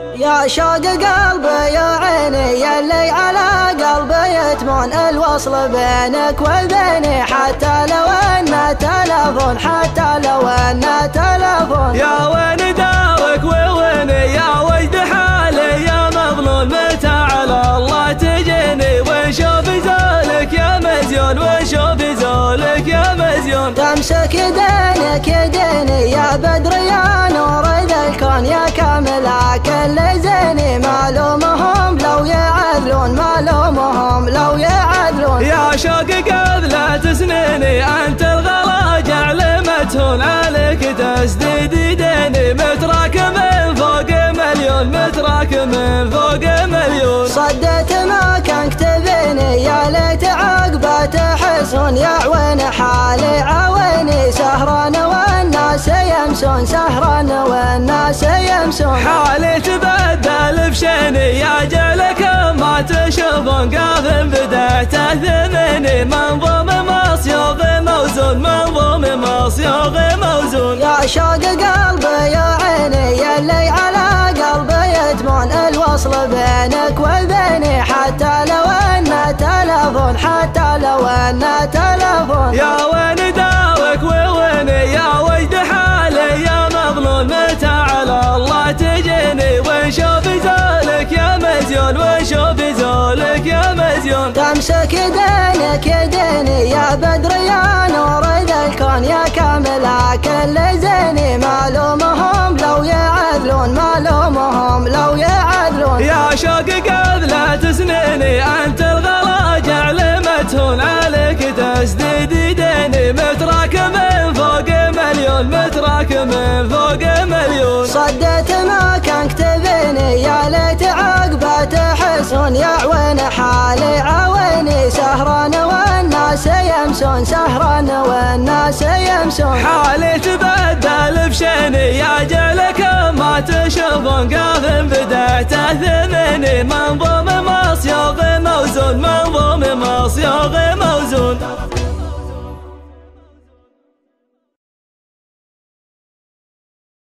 يا شوق قلبي يا عيني يلي على قلبي يتمون الوصل بينك وبيني، حتى لو انه تلفون، حتى لو انه تلفون. يا وين دارك وويني يا وجد حالي يا مظلوم، متى على الله تجيني وشوف زولك يا مزيون، وشوف زولك يا مزيون. تمسك دينك ديني يا بدر يا نور ذا الكون، يا كامل كل زيني، معلومهم لو يعدلون، معلومهم لو يعدلون. يا شوق قبل سنيني انت الغلا جعل متهون، عليك تسديد ديني متراك من فوق مليون، متراك من فوق مليون. صدت ما كانك تبيني يا ليت عقبه تحسون، يا عوين حالي عويني سهران والناس يمسون، سهران والناس يمسون. حالي تبدل بشيني يا جعلك ما تشوفون، قاف بدعت ثمني منظوم مصيوغ موزون، منظوم مصيوغ موزون. يا شوق قلبي يا عيني يلي على قلبي يتمون الوصل بينك وبيني، حتى لو انه تلفون، حتى لو انه تلفون. يا وين دارك وويني يا وجد حالي يا مظلوم، متى على الله تجيني وشوف زولك يا مزيون، وشوف زولك يا مزيون. تمسك دينك ديني يا بدر يا نور ذا الكون، يا كامل كل زيني، معلومهم لو يعدلون، معلومهم لو يعدلون. يا شوق قبل سنيني انت الغلا جعل متهون، عليك تسديد ديني متراك من فوق مليون، متراك من فوق مليون. صدت ما كانك تبيني يا ليت عقبه تحسون، يا عوين حالي عويني سهران والناس يمسون، سهران والناس يمسون. حالي تبدل بشيني يا جعلك ما تشوفون، قاف بدعت ثمني منظوم مصيوغ موزون، منظوم